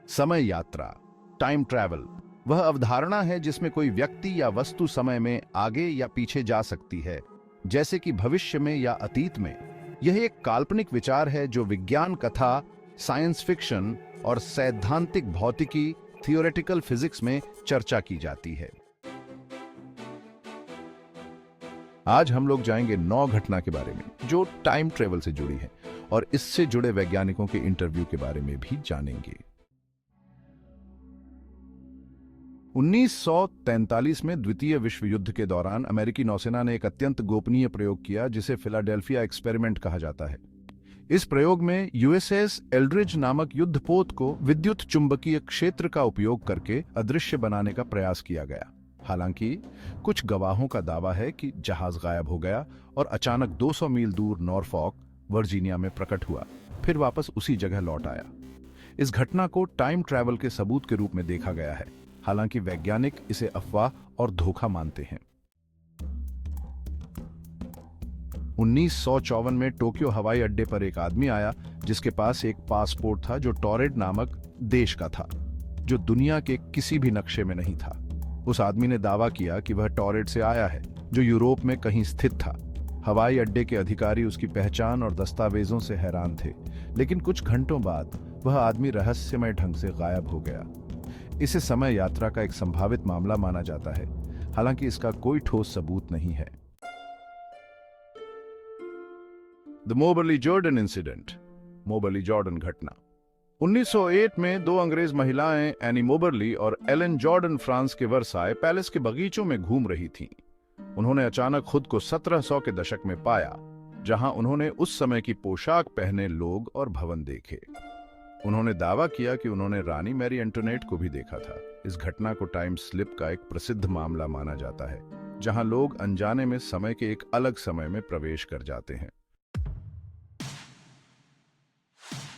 समय यात्रा, time travel, वह अवधारणा है जिसमें कोई व्यक्ति या वस्तु समय में आगे या पीछे जा सकती है, जैसे कि भविष्य में या अतीत में। यह एक काल्पनिक विचार है जो विज्ञान कथा, साइंस फिक्शन और सैद्धांतिक भौतिकी थियोरेटिकल फिजिक्स में चर्चा की जाती है। आज हम लोग जाएंगे 9 घटना के बारे में जो टाइम ट्रेवल से जुड़ी है और इससे जुड़े वैज्ञानिकों के इंटरव्यू के बारे में भी जानेंगे। 1943 में द्वितीय विश्व युद्ध के दौरान अमेरिकी नौसेना ने एक अत्यंत गोपनीय प्रयोग किया जिसे फिलाडेल्फिया एक्सपेरिमेंट कहा जाता है। इस प्रयोग में यूएसएस एल्ड्रिज नामक युद्धपोत को विद्युत चुंबकीय क्षेत्र का उपयोग करके अदृश्य बनाने का प्रयास किया गया। हालांकि कुछ गवाहों का दावा है कि जहाज गायब हो गया और अचानक 200 मील दूर नॉरफॉक, वर्जीनिया में प्रकट हुआ, फिर वापस उसी जगह लौट आया। इस घटना को टाइम ट्रैवल के सबूत के रूप में देखा गया है, हालांकि वैज्ञानिक इसे अफवाह और धोखा मानते हैं। 1954 में टोक्यो हवाई अड्डे पर एक आदमी आया जिसके पास एक पासपोर्ट था जो टॉरेड नामक देश का था, जो दुनिया के किसी भी नक्शे में नहीं था। उस आदमी ने दावा किया कि वह टॉरेड से आया है, जो यूरोप में कहीं स्थित था। हवाई अड्डे के अधिकारी उसकी पहचान और दस्तावेजों से हैरान थे, लेकिन कुछ घंटों बाद वह आदमी रहस्यमय ढंग से गायब हो गया। इसे समय यात्रा का एक संभावित मामला माना जाता है, हालांकि इसका कोई ठोस सबूत नहीं है। द मोबर्ली जॉर्डन इंसिडेंट, मोबर्ली जॉर्डन घटना। 1908 में 2 अंग्रेज महिलाएं एनी मोबर्ली और एलन जॉर्डन फ्रांस के वर्साय पैलेस के बगीचों में घूम रही थीं। उन्होंने अचानक खुद को 1700 के दशक में पाया, जहां उन्होंने उस समय की पोशाक पहने लोग और भवन देखे। उन्होंने दावा किया कि उन्होंने रानी मैरी एंटोनेट को भी देखा था। इस घटना को टाइम स्लिप का एक प्रसिद्ध मामला माना जाता है, जहां लोग अनजाने में समय के एक अलग समय में प्रवेश कर जाते हैं।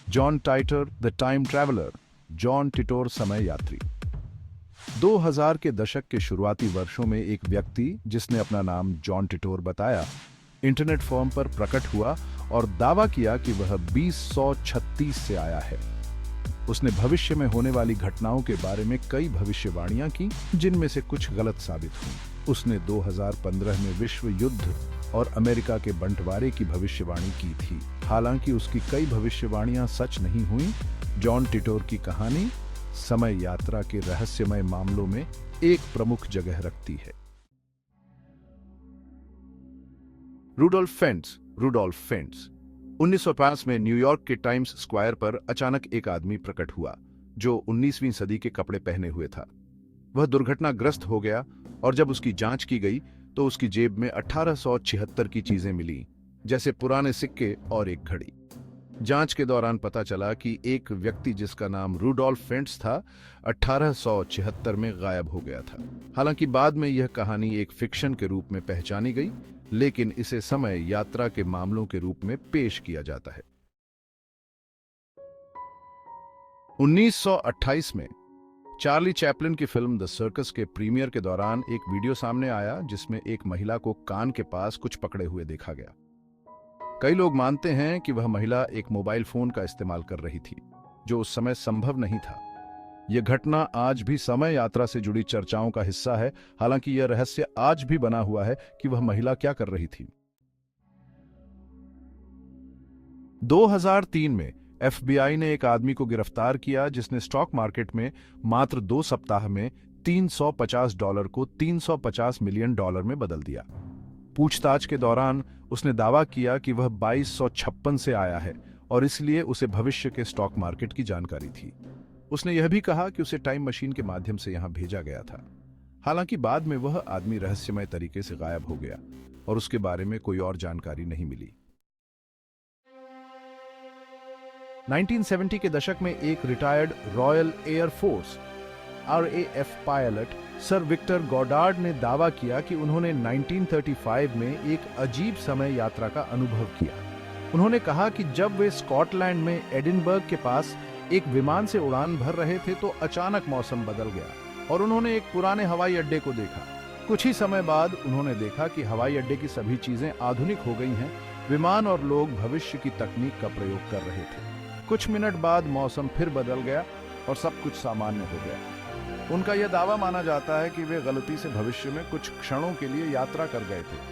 John Titor the time traveller, John Titor समय यात्री। 2000 के दशक के शुरुआती वर्षों में एक व्यक्ति जिसने अपना नाम जॉन टिटोर बताया, इंटरनेट फॉर्म पर प्रकट हुआ और दावा किया कि वह 2036 से आया है। उसने भविष्य में होने वाली घटनाओं के बारे में कई भविष्यवाणियां की, जिनमें से कुछ गलत साबित हुई। उसने 2015 में विश्व युद्ध और अमेरिका के बंटवारे की भविष्यवाणी की थी। हालांकि उसकी कई भविष्यवाणियां सच नहीं हुई। जॉन टिटोर की कहानी समय यात्रा के रहस्यमय मामलों में एक प्रमुख जगह रखती है। रूडोल्फ फेंट्स 1905 में न्यूयॉर्क के टाइम्स स्क्वायर पर अचानक एक आदमी प्रकट हुआ जो 19वीं सदी के कपड़े पहने हुए था। वह दुर्घटनाग्रस्त हो गया और जब उसकी जांच की गई तो उसकी जेब में 1876 की चीजें मिली, जैसे पुराने सिक्के और एक घड़ी। जांच के दौरान पता चला कि एक व्यक्ति जिसका नाम रूडोल्फ फेंट्स था 1876 में गायब हो गया था। हालांकि बाद में यह कहानी एक फिक्शन के रूप में पहचानी गई, लेकिन इसे समय यात्रा के मामलों के रूप में पेश किया जाता है। 1928 में चार्ली चैपलिन की फिल्म द सर्कस के प्रीमियर के दौरान एक वीडियो सामने आया जिसमें एक महिला को कान के पास कुछ पकड़े हुए देखा गया। कई लोग मानते हैं कि वह महिला एक मोबाइल फोन का इस्तेमाल कर रही थी, जो उस समय संभव नहीं था। यह घटना आज भी समय यात्रा से जुड़ी चर्चाओं का हिस्सा है, हालांकि यह रहस्य आज भी बना हुआ है कि वह महिला क्या कर रही थी। 2003 में FBI ने एक आदमी को गिरफ्तार किया जिसने स्टॉक मार्केट में मात्र 2 सप्ताह में $350 को $350 मिलियन में बदल दिया। पूछताछ के दौरान उसने दावा किया कि वह 2256 से आया है और इसलिए उसे भविष्य के स्टॉक मार्केट की जानकारी थी। उसने यह भी कहा कि उसे टाइम मशीन के माध्यम से यहां भेजा गया था। हालांकि बाद में वह आदमी रहस्यमय तरीके से गायब हो गया और उसके बारे में कोई और जानकारी नहीं मिली। 1970 के दशक में एक retired royal air force RAF pilot sir Victor Goddard ने दावा किया कि उन्होंने 1935 में एक अजीब समय यात्रा का अनुभव किया। उन्होंने कहा कि जब वे स्कॉटलैंड में एडिनबर्ग के पास एक विमान से उड़ान भर रहे थे तो अचानक मौसम बदल गया और उन्होंने एक पुराने हवाई अड्डे को देखा। कुछ ही समय बाद उन्होंने देखा कि हवाई अड्डे की सभी चीजें आधुनिक हो गई हैं, विमान और लोग भविष्य की तकनीक का प्रयोग कर रहे थे। कुछ मिनट बाद मौसम फिर बदल गया और सब कुछ सामान्य हो गया। उनका यह दावा माना जाता है कि वे गलती से भविष्य में कुछ क्षणों के लिए यात्रा कर गए थे।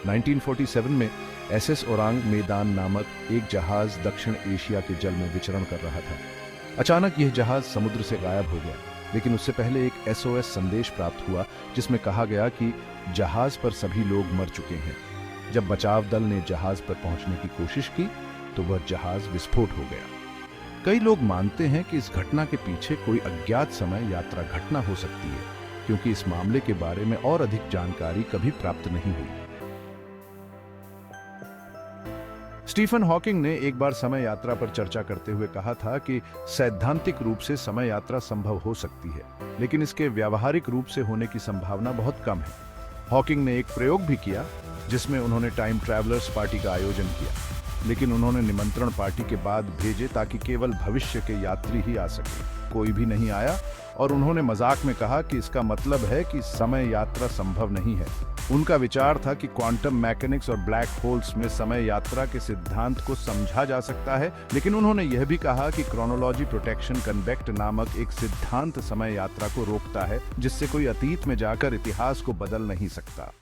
1947 में एसएस ओरांग मैदान नामक एक जहाज दक्षिण एशिया के जल में विचरण कर रहा था। अचानक यह जहाज समुद्र से गायब हो गया, लेकिन उससे पहले एक एसओएस संदेश प्राप्त हुआ जिसमें कहा गया कि जहाज पर सभी लोग मर चुके हैं। जब बचाव दल ने जहाज पर पहुंचने की कोशिश की तो वह जहाज विस्फोट हो गया। कई लोग मानते हैं कि इस घटना के पीछे कोई अज्ञात समय यात्रा घटना हो सकती है, क्योंकि इस मामले के बारे में और अधिक जानकारी कभी प्राप्त नहीं हुई। स्टीफन हॉकिंग ने एक बार समय यात्रा पर चर्चा करते हुए कहा था कि सैद्धांतिक रूप से समय यात्रा संभव हो सकती है, लेकिन इसके व्यावहारिक रूप से होने की संभावना बहुत कम है। हॉकिंग ने एक प्रयोग भी किया जिसमें उन्होंने टाइम ट्रैवलर्स पार्टी का आयोजन किया, लेकिन उन्होंने निमंत्रण पार्टी के बाद भेजे ताकि केवल भविष्य के यात्री ही आ सके। कोई भी नहीं आया और उन्होंने मजाक में कहा कि इसका मतलब है कि समय यात्रा संभव नहीं है। उनका विचार था कि क्वांटम मैकेनिक्स और ब्लैक होल्स में समय यात्रा के सिद्धांत को समझा जा सकता है, लेकिन उन्होंने यह भी कहा कि क्रोनोलॉजी प्रोटेक्शन कन्वेक्ट नामक एक सिद्धांत समय यात्रा को रोकता है, जिससे कोई अतीत में जाकर इतिहास को बदल नहीं सकता।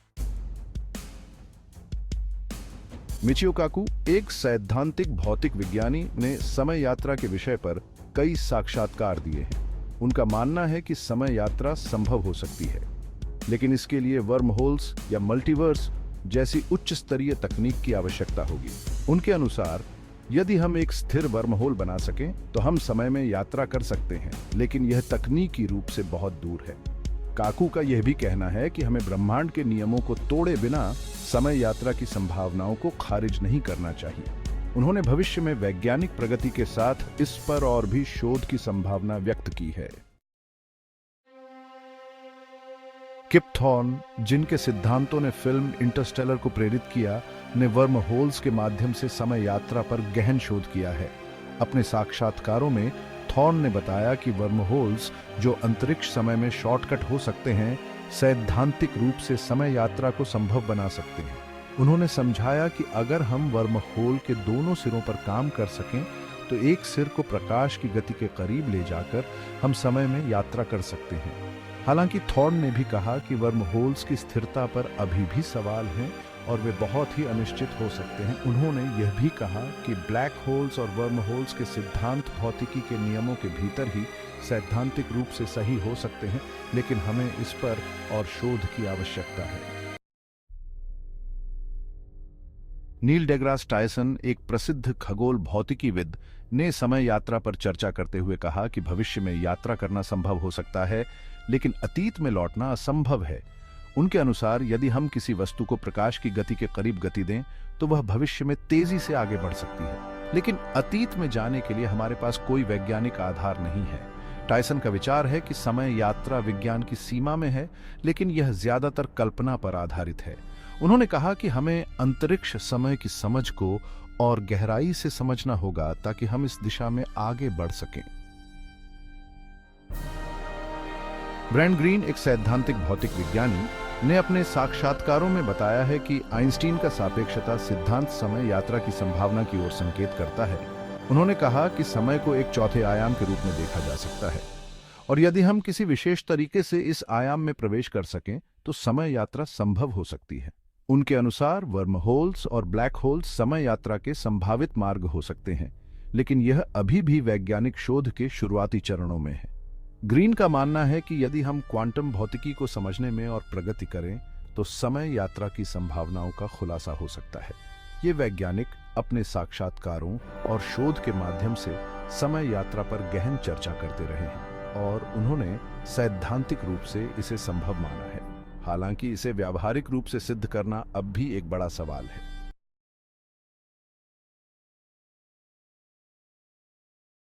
मिचियो काकू, एक सैद्धांतिक भौतिक विज्ञानी, ने समय यात्रा के विषय पर कई साक्षात्कार दिए हैं। उनका मानना है कि समय यात्रा संभव हो सकती है, लेकिन इसके लिए वर्म होल्स या मल्टीवर्स जैसी उच्च स्तरीय तकनीक की आवश्यकता होगी। उनके अनुसार यदि हम एक स्थिर वर्म होल बना सकें तो हम समय में यात्रा कर सकते हैं, लेकिन यह तकनीकी रूप से बहुत दूर है। काकू का यह भी कहना है कि हमें ब्रह्मांड के नियमों को तोड़े बिना समय यात्रा की संभावनाओं को खारिज नहीं करना चाहिए। उन्होंने भविष्य में वैज्ञानिक प्रगति के साथ इस पर और भी शोध की संभावना व्यक्त की है। किप थॉर्न, जिनके सिद्धांतों ने फिल्म इंटरस्टेलर को प्रेरित किया, ने वर्म होल्स के माध्यम से समय यात्रा पर गहन शोध किया है। अपने साक्षात्कारों में थॉर्न ने बताया कि वर्म होल्स, जो अंतरिक्ष समय में शॉर्टकट हो सकते हैं, सैद्धांतिक रूप से समय यात्रा को संभव बना सकते हैं। उन्होंने समझाया कि अगर हम वर्म होल के दोनों सिरों पर काम कर सकें तो एक सिर को प्रकाश की गति के करीब ले जाकर हम समय में यात्रा कर सकते हैं। हालांकि थॉर्न ने भी कहा कि वर्म होल्स की स्थिरता पर अभी भी सवाल हैं और वे बहुत ही अनिश्चित हो सकते हैं। उन्होंने यह भी कहा कि ब्लैक होल्स और वर्म होल्स के सिद्धांत भौतिकी के नियमों के भीतर ही सैद्धांतिक रूप से सही हो सकते हैं, लेकिन हमें इस पर और शोध की आवश्यकता है। नील डेग्रास टायसन, एक प्रसिद्ध खगोल भौतिकीविद, ने समय यात्रा पर चर्चा करते हुए कहा कि भविष्य में यात्रा करना संभव हो सकता है, लेकिन अतीत में लौटना असंभव है। उनके अनुसार यदि हम किसी वस्तु को प्रकाश की गति के करीब गति दें तो वह भविष्य में तेजी से आगे बढ़ सकती है, लेकिन अतीत में जाने के लिए हमारे पास कोई वैज्ञानिक आधार नहीं है। टायसन का विचार है कि समय यात्रा विज्ञान की सीमा में है, लेकिन यह ज्यादातर कल्पना पर आधारित है। उन्होंने कहा कि हमें अंतरिक्ष समय की समझ को और गहराई से समझना होगा ताकि हम इस दिशा में आगे बढ़ सकें। ब्रैंड ग्रीन, एक सैद्धांतिक भौतिक विज्ञानी, ने अपने साक्षात्कारों में बताया है कि आइंस्टीन का सापेक्षता सिद्धांत समय यात्रा की संभावना की ओर संकेत करता है। उन्होंने कहा कि समय को एक चौथे आयाम के रूप में देखा जा सकता है और यदि हम किसी विशेष तरीके से इस आयाम में प्रवेश कर सकें तो समय यात्रा संभव हो सकती है। उनके अनुसार वर्म होल्स और ब्लैक होल्स समय यात्रा के संभावित मार्ग हो सकते हैं, लेकिन यह अभी भी वैज्ञानिक शोध के शुरुआती चरणों में है। ग्रीन का मानना है कि यदि हम क्वांटम भौतिकी को समझने में और प्रगति करें तो समय यात्रा की संभावनाओं का खुलासा हो सकता है। ये वैज्ञानिक अपने साक्षात्कारों और शोध के माध्यम से समय यात्रा पर गहन चर्चा करते रहे हैं और उन्होंने सैद्धांतिक रूप से इसे संभव माना है। हालांकि इसे व्यावहारिक रूप से सिद्ध करना अब भी एक बड़ा सवाल है।